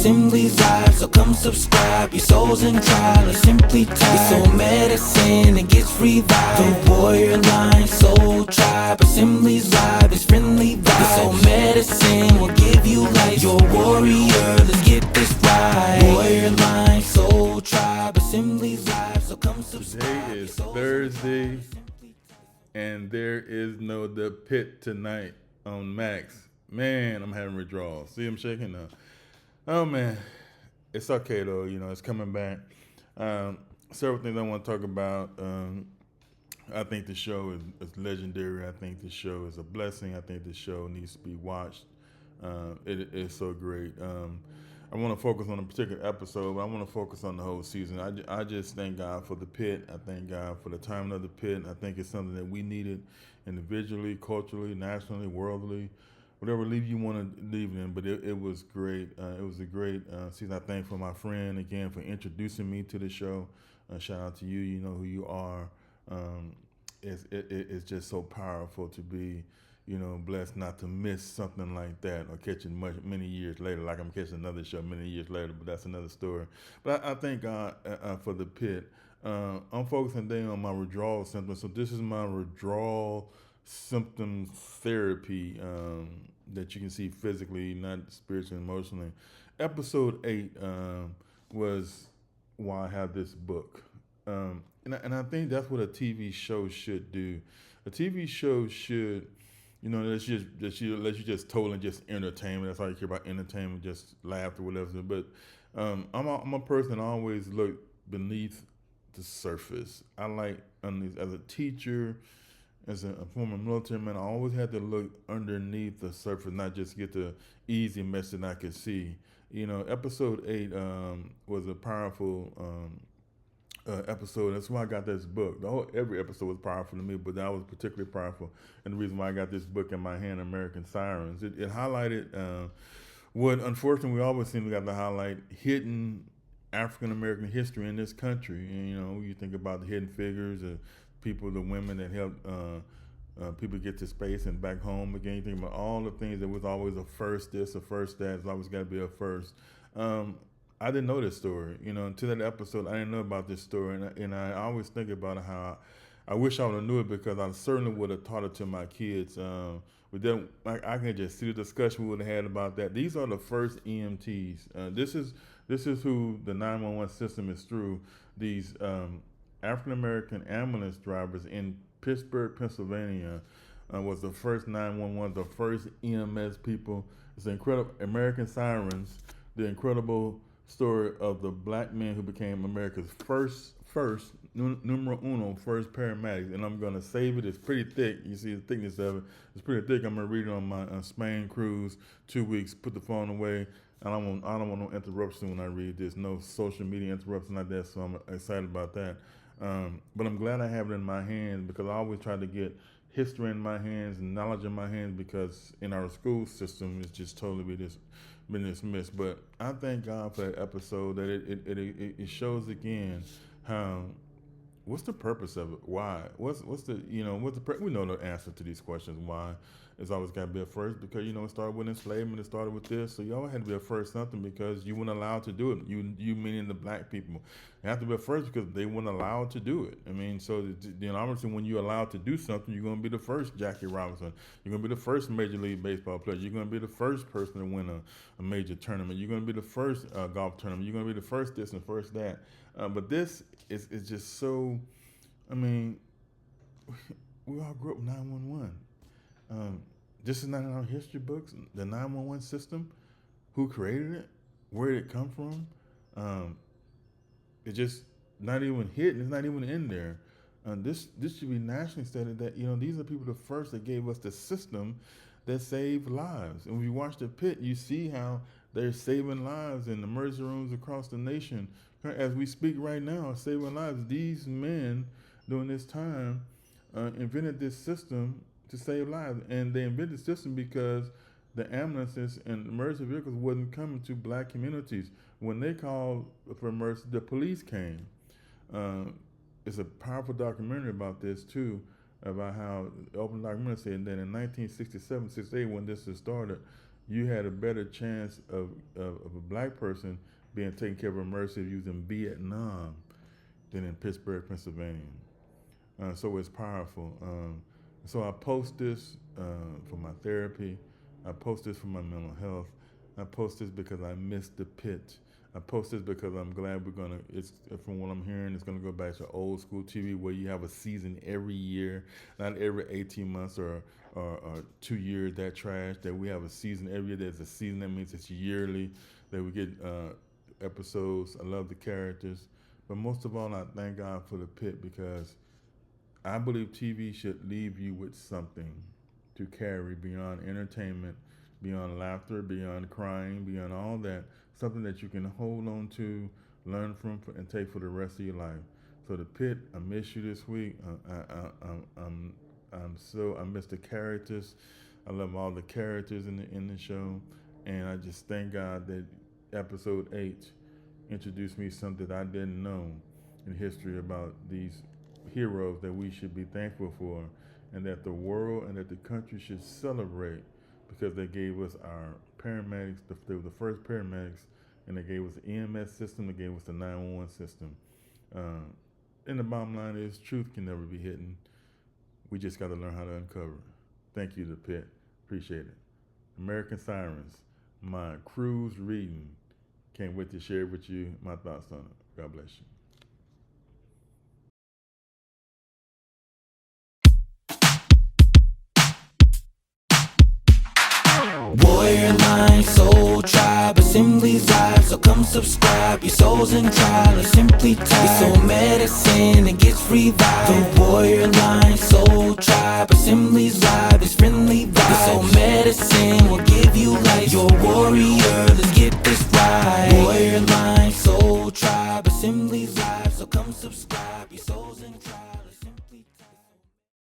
Assembly's live, so come subscribe. Your soul's in trial, or simply tired. Your soul medicine, it gets revived. The warrior line, soul tribe. Assembly's live, it's friendly vibes. Your soul medicine will give you life. You're a warrior, let's get this right. Warrior line, soul tribe. Assembly's live, so come subscribe. Today is Thursday, and there is no The Pitt tonight on Max. Man, I'm having withdrawals. See, I'm shaking now. Oh man, it's okay though. You know, it's coming back. Several things I want to talk about. I think the show is legendary. I think the show is a blessing. I think the show needs to be watched. It is so great. I want to focus on a particular episode, but I want to focus on the whole season. I just thank God for the Pitt. I thank God for the timing of the Pitt. I think it's something that we needed individually, culturally, nationally, worldly, whatever league you want to leave in. But it was great. It was a great season. I thank for my friend again for introducing me to the show. Shout out to you. You know who you are. It's just so powerful to be, you know, blessed not to miss something like that or catch it many years later, like I'm catching another show many years later, but that's another story. But I thank God for the Pitt. I'm focusing today on my withdrawal symptoms. So this is my withdrawal symptom therapy that you can see physically, not spiritually, emotionally. Episode 8 was why I have this book. And I think that's what a TV show should do. A TV show should, you know, let you just totally just entertainment. That's all you care about, entertainment, just laugh or whatever. But I'm a person that always look beneath the surface. I like, as a teacher, as a former military man, I always had to look underneath the surface, not just get the easy message I could see. You know, episode 8 was a powerful episode. That's why I got this book. Every episode was powerful to me, but that was particularly powerful. And the reason why I got this book in my hand, American Sirens, it highlighted what unfortunately we always seem to got to highlight: hidden African American history in this country. And you know, you think about the hidden figures, people, the women that helped people get to space and back home again. You think about all the things that was always a first this, a first that. It's always got to be a first. I didn't know this story, you know, until that episode. I didn't know about this story, and I always think about how I wish I would have knew it, because I certainly would have taught it to my kids. But then I can just see the discussion we would have had about that. These are the first EMTs. This is who the 911 system is through. These African American ambulance drivers in Pittsburgh, Pennsylvania, was the first 911, the first EMS people. It's incredible. American Sirens, the incredible story of the black man who became America's first numero uno, first paramedics. And I'm going to save it. It's pretty thick. You see the thickness of it. It's pretty thick. I'm going to read it on my Spain cruise, 2 weeks, put the phone away. I don't want no interruption when I read this, no social media interruption like that, so I'm excited about that. But I'm glad I have it in my hands, because I always try to get history in my hands and knowledge in my hands, because in our school system it's just totally been dismissed. But I thank God for that episode, that it shows again how, what's the purpose of it? Why? What's the, you know, we know the answer to these questions. Why? It's always got to be a first, because, you know, it started with enslavement, it started with this, so you always had to be a first something, because you weren't allowed to do it. You meaning the black people. You have to be a first because they weren't allowed to do it. I mean, so, you know, obviously when you're allowed to do something, you're going to be the first Jackie Robinson. You're going to be the first Major League Baseball player. You're going to be the first person to win a major tournament. You're going to be the first golf tournament. You're going to be the first this and first that. But this is just so, I mean, we all grew up with 911. This is not in our history books. The 911 system, who created it, where did it come from? It's just not even hidden. It's not even in there. This should be nationally studied, that, you know, these are people the first that gave us the system that saved lives. And when you watch the Pitt, you see how they're saving lives in emergency rooms across the nation. As we speak right now, saving lives. These men during this time invented this system to save lives. And they invented the system because the ambulances and emergency vehicles wasn't coming to black communities. When they called for emergency, the police came. It's a powerful documentary about this too, about how the open documentary said that in 1967, 68, when this started, you had a better chance of a black person being taken care of immersive using Vietnam than in Pittsburgh, Pennsylvania. So it's powerful. So I post this for my therapy. I post this for my mental health. I post this because I miss the Pitt. I post this because I'm glad it's from what I'm hearing, it's gonna go back to old school TV where you have a season every year, not every 18 months or 2 years, that trash, that we have a season every year. There's a season, that means it's yearly, that we get episodes. I love the characters. But most of all, I thank God for the Pitt, because I believe TV should leave you with something to carry beyond entertainment, beyond laughter, beyond crying, beyond all that, something that you can hold on to, learn from, and take for the rest of your life. So the Pitt, I miss you this week. I miss the characters. I love all the characters in the show, and I just thank God that episode 8 introduced me something that I didn't know in history about these heroes that we should be thankful for, and that the world and that the country should celebrate, because they gave us our paramedics. They were the first paramedics, and they gave us the EMS system. They gave us the 911 system. And the bottom line is, truth can never be hidden. We just got to learn how to uncover it. Thank you to Pitt. Appreciate it. American Sirens, my cruise reading. Can't wait to share with you my thoughts on it. God bless you. Warrior line, soul tribe, assemblies live. So come subscribe, your soul's in trial or simply tied. Your soul medicine, it gets revived. The warrior line, soul tribe, assemblies live. It's friendly vibe. Your soul medicine will give you life. You're a warrior, let's get this right. Warrior line, soul tribe, assemblies live. So come subscribe, your soul's in trial.